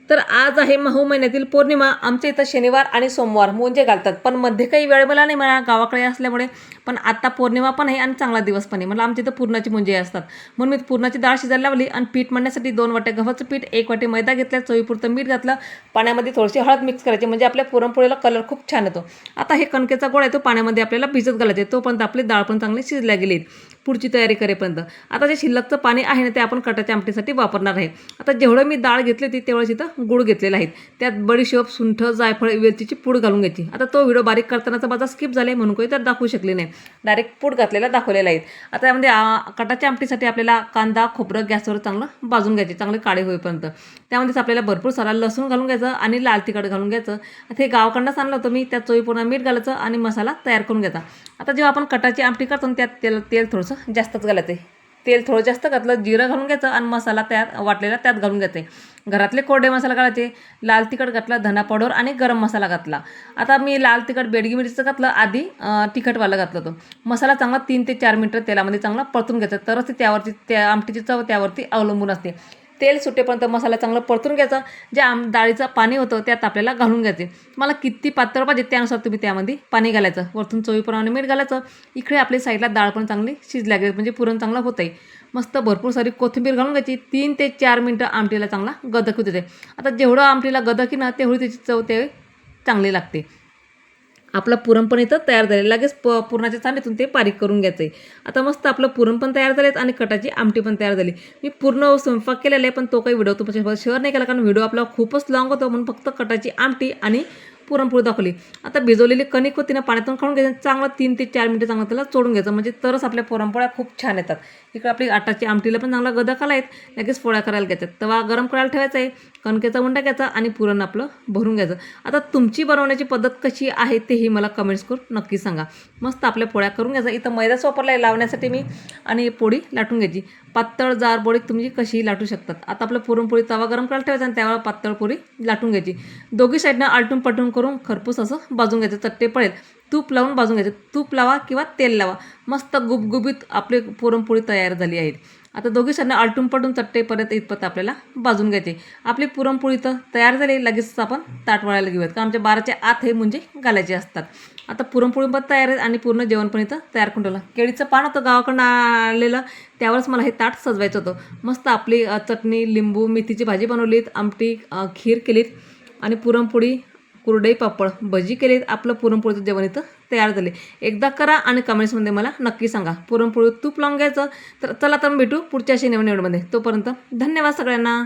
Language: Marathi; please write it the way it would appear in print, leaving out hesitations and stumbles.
तर आज आहे महू महिन्यातील पौर्णिमा। आमच्या इथं शनिवार आणि सोमवार मुंजे घालतात, पण मध्ये काही वेळ मला नाही मिळाला गावाकडे असल्यामुळे। पण आता पौर्णिमा पण आहे आणि चांगला दिवस पण आहे, मला आमच्या इथं पुरणाची मुंजे असतात म्हणून मी पुरणाची डाळ शिजायला लावली आणि पीठ मळण्यासाठी 2 वाट्या गव्हाचं पीठ, 1 वाटी मैदा घेतला, चवीपुरतं मीठ घातलं, पाण्यामध्ये थोडीशी हळद मिक्स करायची म्हणजे आपल्या पुरणपोळीला कलर खूप छान येतो। आता हे कणकेचा गोळा आहे तो पाण्यामध्ये आपल्याला भिजत घालायचे, तोपर्यंत आपली डाळ पण चांगली शिजल्या गेली पुढची तयारी करेपर्यंत। आता जे शिल्लकचं पाणी आहे ना ते आपण कटाच्या आमटीसाठी वापरणार आहे। आता जेवढं मी डाळ घेतली होती तेवढंच इथं गुळ घेतलेला आहे, त्यात बडीशोप, सुंठ, जायफळ, वेलचीची पूड घालून घ्यायची। आता तो व्हिडिओ बारीक करतानाचा माझा स्किप झाला म्हणून काही त्यात दाखवू शकले नाही, डायरेक्ट पूड घातलेला दाखवलेला आहे। आता यामध्ये कटाच्या आमटीसाठी आपल्याला कांदा, खोबरं गॅसवर चांगलं भाजून घ्यायचे, चांगले काळे होईपर्यंत। त्यामध्येच आपल्याला भरपूर सारा लसूण घालून घ्यायचं आणि लाल तिखट घालून घ्यायचं। आता हे गावाकडनंच आणलं होतं मी, त्यात चवीपूर्ण मीठ घालायचं आणि मसाला तयार करून घ्यायचा। आता जेव्हा आपण कटाची आमटी करतो त्यात तेल थोडंसं जास्तच घालायचं आहे, तेल थोडं जास्त घातलं, जिरं घालून घ्यायचं आणि मसाला तयार वाटलेला त्यात घालून घ्यायचे। घरातले कोरडे मसाला घालायचे, लाल तिखट घातला, धना पावडर आणि गरम मसाला घातला। आता मी लाल तिखट बेडगी मिरचीचं घातलं, आधी तिखटवालं घातलं तो मसाला चांगला 3 ते 4 मिनिटं तेलामध्ये चांगला परतून घ्यायचा, तरच त्यावरती त्या आमटीची चव त्यावरती अवलंबून असते। तेल सुटेपर्यंत मसाला चांगला परतून घ्यायचा, जे डाळीचं पाणी होतं त्यात आपल्याला घालून घ्यायचे। मला किती पातळ पाहिजे त्यानुसार तुम्ही त्यामध्ये पाणी घालायचं, वरतून चवीप्रमाणे मीठ घालायचं। इकडे आपली साईडला डाळ पण चांगली शिजल्या गेली म्हणजे पुरण चांगलं होतं आहे। मस्त भरपूर सारी कोथिंबीर घालून घ्यायची, 3 ते 4 मिनिटं आमटीला चांगला गदकू देते। आता जेवढं आमटीला गदकी ना तेवढी त्याची चव ते चांगली लागते। आपलं पुरण पण इथं तयार झालं, लगेच पुरणाच्या चाळणीतून ते बारीक करून घ्यायचं आहे। आता मस्त आपलं पुरण पण तयार झालेत आणि कटाची आमटी पण तयार झाली। मी पूर्ण स्वयंपाक केलेला आहे, पण तो काही व्हिडिओ तुमच्यासोबत शेअर नाही केला कारण व्हिडिओ आपला खूपच लॉंग होतो, म्हणून फक्त कटाची आमटी आणि पुरणपोळी दाखवली। आता भिजवलेली कणिक होती ना पाण्यातून काढून घ्यायचं, चांगलं 3 ते 4 मिनिटं चांगलं त्याला चोडून घ्यायचं, म्हणजे तरच आपल्या पुरणपोळ्या खूप छान येतात। इकडे आपली आटाची आमटीला पण चांगला गदक आला आहे, लगेच पोळ्या करायला घ्यायच्यात। तवा गरम करायला ठेवायचा आहे, कणकेचा उंडा घ्यायचा आणि पुरण आपलं भरून घ्यायचं। आता तुमची बनवण्याची पद्धत कशी आहे तेही मला कमेंट्स करून नक्की सांगा। मस्त आपल्या पोळ्या करून घ्यायचा, इथं मैदाच वापरला आहे लावण्यासाठी मी, आणि पोळी लाटून घ्यायची। पातळ जाड पोळी तुम्ही कशीही लाटू शकतात। आता आपलं पुरणपोळी तवा गरम करायला ठेवायचा आणि त्यावर पातळ पोळी लाटून घ्यायची, दोघी साईडनं आलटून पलटून करून खरपूस असं भाजून घ्यायचं, चट्टे पडेल तूप लावून भाजून घ्यायचं, तूप लावा किंवा तेल लावा। मस्त गुबगुबीत आपली पुरणपोळी तयार झाली आहे। आता दोघी साईडनं आलटून पलटून चट्टे परत इतपत आपल्याला भाजून घ्यायचे। आपली पुरणपोळी तर तयार झाली, लगेच आपण ताट वळायला घेऊयात कारण आमच्या 12च्या आत हे म्हणजे घालायचे असतात। आता पुरणपोळी पण तयार आहे आणि पूर्ण जेवण पण इथं तयार करून ठेवलं। केळीचं पान होतं गावाकडनं आलेलं, त्यावरच मला हे ताट सजवायचं होतं। मस्त आपली चटणी, लिंबू, मेथीची भाजी बनवलीत, आमटी, खीर केलीत आणि पुरणपोळी, कुरडई, पापड, भजी केलीत। आपलं पुरणपोळीचं जेवण इथं तयार झाले। एकदा करा आणि कमेंट्समध्ये मला नक्की सांगा पुरणपोळी तूप लावून घ्यायचं। तर चला तर भेटू पुढच्या शनिवारी निवडमध्ये, तोपर्यंत धन्यवाद सगळ्यांना।